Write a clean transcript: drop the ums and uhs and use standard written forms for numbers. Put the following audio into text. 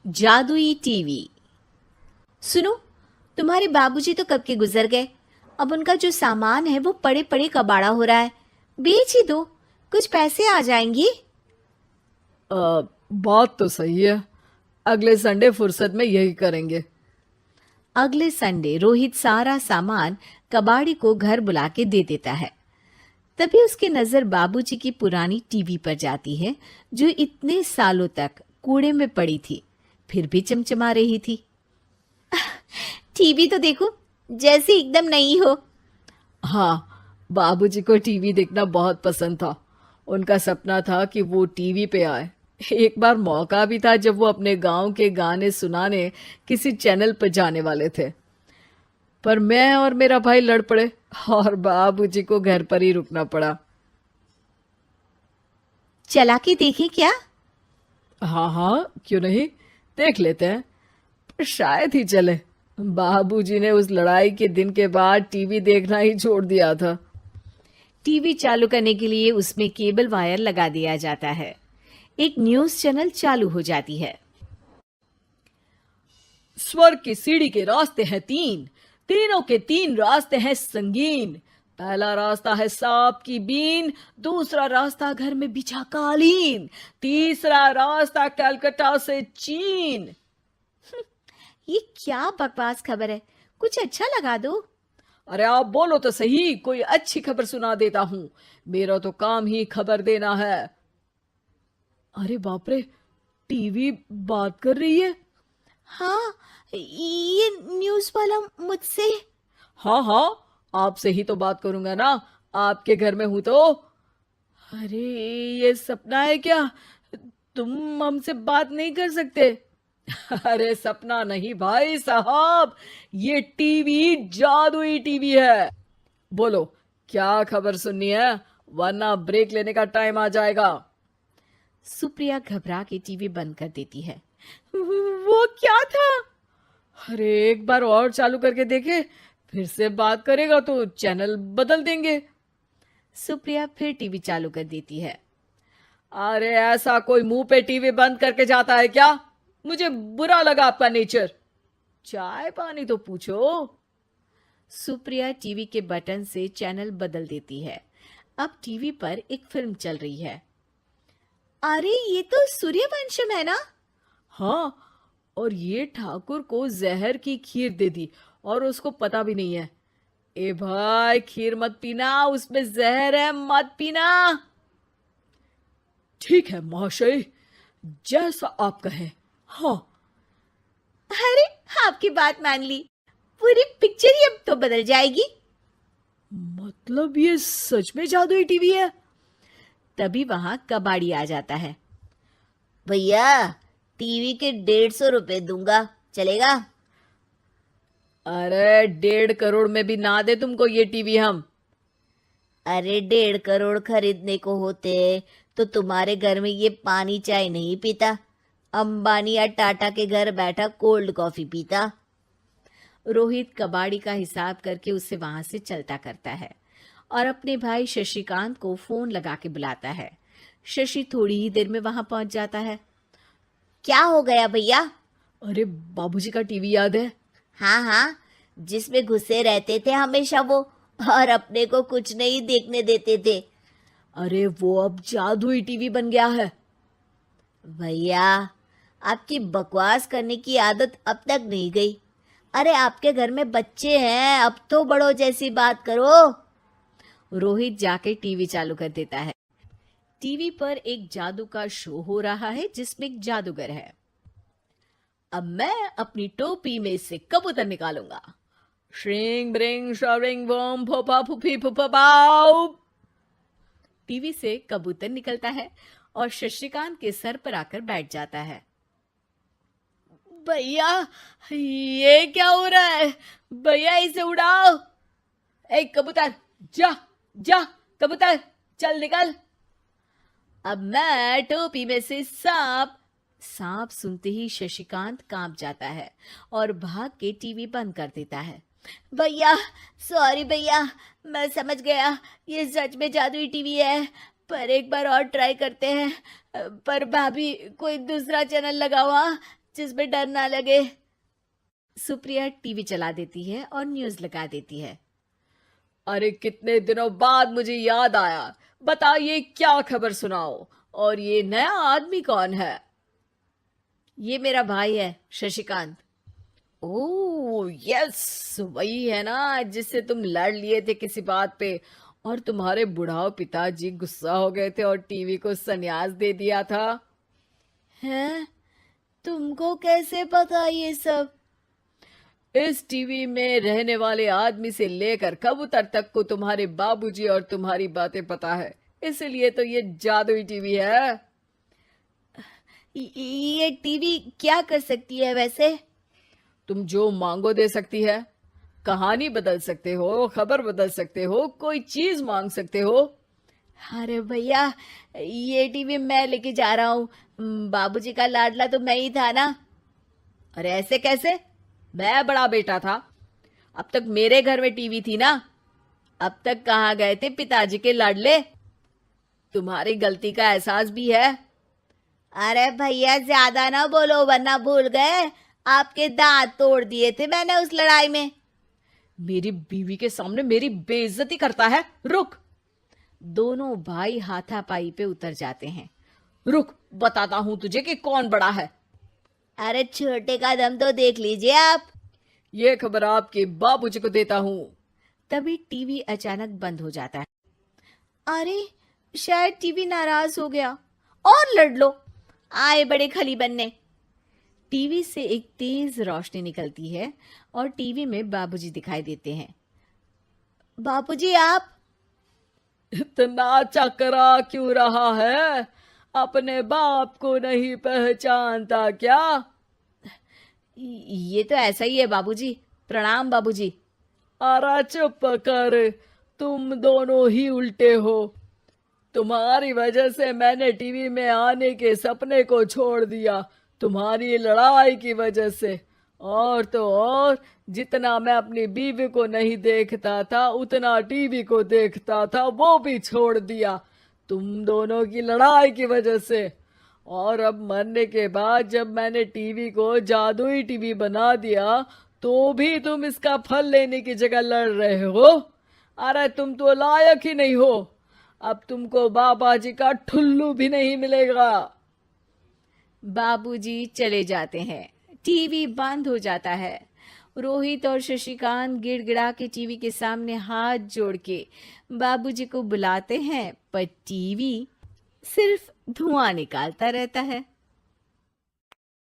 जादुई टीवी। सुनो, तुम्हारे बाबूजी तो कब के गुजर गए। अब उनका जो सामान है वो पड़े पड़े कबाड़ा हो रहा है। बेच ही दो, कुछ पैसे आ जाएंगी। बात तो सही है। अगले संडे फुर्सत में यही करेंगे। अगले संडे रोहित सारा सामान कबाड़ी को घर बुला के दे देता है। तभी उसकी नजर बाबूजी की पुरानी टीवी पर जाती है, जो इतने सालों तक कूड़े में पड़ी थी, फिर भी चमचमा रही थी। टीवी तो देखो, जैसे एकदम नई हो। हाँ, बाबूजी को टीवी देखना बहुत पसंद था। उनका सपना था कि वो टीवी पे आए। एक बार मौका भी था जब वो अपने गांव के गाने सुनाने किसी चैनल पर जाने वाले थे, पर मैं और मेरा भाई लड़ पड़े और बाबूजी को घर पर ही रुकना पड़ा। चला के देखें क्या? हाँ हाँ, क्यों नहीं, देख लेते हैं। पर शायद ही चले। बाबूजी ने उस लड़ाई के दिन के बाद टीवी देखना ही छोड़ दिया था। टीवी चालू करने के लिए उसमें केबल वायर लगा दिया जाता है। एक न्यूज चैनल चालू हो जाती है। स्वर्ग की सीढ़ी के रास्ते हैं तीन, तीनों के तीन रास्ते हैं संगीन। पहला रास्ता है सांप की बीन, दूसरा रास्ता घर में बिछा कालीन, तीसरा रास्ता कलकत्ता से चीन। ये क्या बकवास खबर है, कुछ अच्छा लगा दो। अरे आप बोलो तो सही, कोई अच्छी खबर सुना देता हूं। मेरा तो काम ही खबर देना है। अरे बाप रे, टीवी बात कर रही है। हाँ, ये न्यूज वाला मुझसे। हाँ हाँ, आपसे ही तो बात करूंगा ना, आपके घर में हूं तो। अरे ये सपना है क्या? तुम हमसे बात नहीं कर सकते? अरे सपना नहीं भाई साहब, ये टीवी जादुई टीवी है। बोलो, क्या खबर सुननी है, वरना ब्रेक लेने का टाइम आ जाएगा। सुप्रिया घबरा के टीवी बंद कर देती है। वो क्या था? अरे एक बार और चालू करके देखे, फिर से बात करेगा तो चैनल बदल देंगे। सुप्रिया फिर टीवी चालू कर देती है। अरे ऐसा कोई मुंह पे टीवी बंद करके जाता है क्या? मुझे बुरा लगा आपका नेचर। चाय पानी तो पूछो। सुप्रिया टीवी के बटन से चैनल बदल देती है। अब टीवी पर एक फिल्म चल रही है। अरे ये तो सूर्यवंशम है ना? हाँ, और ये ठाकुर को जहर की खीर दे दी और उसको पता भी नहीं है। ए भाई, खीर मत पीना, उसमें जहर है, मत पीना। ठीक है महाशय, जैसा आप कहें। हाँ। अरे, आपकी बात मान ली, पूरी पिक्चर ही अब तो बदल जाएगी। मतलब ये सच में जादुई टीवी है? तभी वहां कबाड़ी आ जाता है। भैया, टीवी के 150 रुपए दूंगा, चलेगा? अरे 1.5 करोड़ में भी ना दे तुमको ये टीवी हम। अरे 1.5 करोड़ खरीदने को होते तो तुम्हारे घर में ये पानी चाय नहीं पीता, अंबानी या टाटा के घर बैठा कोल्ड कॉफी पीता। रोहित कबाड़ी का हिसाब करके उसे वहां से चलता करता है और अपने भाई शशिकांत को फोन लगा के बुलाता है। शशि थोड़ी ही देर में वहां पहुंच जाता है। क्या हो गया भैया? अरे बाबूजी का टीवी याद है? हाँ हाँ, जिसमें घुसे रहते थे हमेशा वो, और अपने को कुछ नहीं देखने देते थे। अरे वो अब जादुई टीवी बन गया है। भैया, आपकी बकवास करने की आदत अब तक नहीं गई। अरे आपके घर में बच्चे हैं, अब तो बड़ों जैसी बात करो। रोहित जाके टीवी चालू कर देता है। टीवी पर एक जादू का शो हो रहा है जिसमें एक जादूगर है। अब मैं अपनी टोपी में से कबूतर निकालूंगा। श्रिंग ब्रिंग शरिंग बम फोपा फुफी फुफा पाउ। टीवी से कबूतर निकलता है और शशिकांत के सर पर आकर बैठ जाता है। भैया, ये क्या हो रहा है? भैया इसे उड़ाओ। ए कबूतर, जा जा, कबूतर चल निकल। अब मैं टोपी में से सांप। सांप सुनते ही शशिकांत कांप जाता है और भाग के टीवी बंद कर देता है। भैया, सॉरी भैया, मैं समझ गया ये सच में जादुई टीवी है, पर एक बार और ट्राई करते हैं। पर भाभी, कोई दूसरा चैनल लगाओ, हाँ? जिसमें डर ना लगे। सुप्रिया टीवी चला देती है और न्यूज लगा देती है। अरे कितने दिनों बाद मुझे याद आया, बताइए क्या खबर सुनाओ। और ये नया आदमी कौन है? ये मेरा भाई है शशिकांत। ओह यस, वही है ना जिससे तुम लड़ लिए थे किसी बात पे, और तुम्हारे बुढ़ाओ पिताजी गुस्सा हो गए थे और टीवी को संन्यास दे दिया था। हैं? तुमको कैसे पता ये सब? इस टीवी में रहने वाले आदमी से लेकर कबूतर तक को तुम्हारे बाबूजी और तुम्हारी बातें पता है, इसीलिए तो ये जादुई टीवी है। ये टीवी क्या कर सकती है वैसे? तुम जो मांगो दे सकती है। कहानी बदल सकते हो, खबर बदल सकते हो, कोई चीज मांग सकते हो। अरे भैया, ये टीवी मैं लेके जा रहा हूँ। बाबूजी का लाडला तो मैं ही था ना। अरे ऐसे कैसे? मैं बड़ा बेटा था। अब तक मेरे घर में टीवी थी ना। अब तक कहाँ गए थे पिताजी के लाडले? तुम्हारी गलती का एहसास भी है। अरे भैया, ज्यादा ना बोलो वरना भूल गए आपके दांत तोड़ दिए थे मैंने उस लड़ाई में। मेरी बीवी के सामने मेरी बेइज्जती करता है। रुक। दोनों भाई हाथापाई पे उतर जाते हैं। रुक, बताता हूं तुझे कि कौन बड़ा है। अरे छोटे का दम तो देख लीजिए आप। ये खबर आपके बाबूजी को देता हूं। तभी टीवी अचानक बंद हो जाता है। अरे शायद टीवी नाराज हो गया। और लड़ लो, आए बड़े खली बनने। टीवी से एक तेज रोशनी निकलती है और टीवी में बाबूजी दिखाई देते हैं। बाबूजी आप? इतना चकरा क्यों रहा है? अपने बाप को नहीं पहचानता क्या? ये तो ऐसा ही है बाबूजी। प्रणाम बाबूजी। अरे चुप कर, तुम दोनों ही उल्टे हो। तुम्हारी वजह से मैंने टीवी में आने के सपने को छोड़ दिया, तुम्हारी लड़ाई की वजह से। और तो और, जितना मैं अपनी बीवी को नहीं देखता था उतना टीवी को देखता था, वो भी छोड़ दिया तुम दोनों की लड़ाई की वजह से। और अब मरने के बाद जब मैंने टीवी को जादुई टीवी बना दिया तो भी तुम इसका फल लेने की जगह लड़ रहे हो। अरे तुम तो लायक ही नहीं हो। अब तुमको बाबा जी का ठुल्लू भी नहीं मिलेगा। बाबूजी चले जाते हैं। टीवी बंद हो जाता है। रोहित और शशिकांत गिड़गिड़ा के टीवी के सामने हाथ जोड़ के बाबूजी को बुलाते हैं, पर टीवी सिर्फ धुआं निकालता रहता है।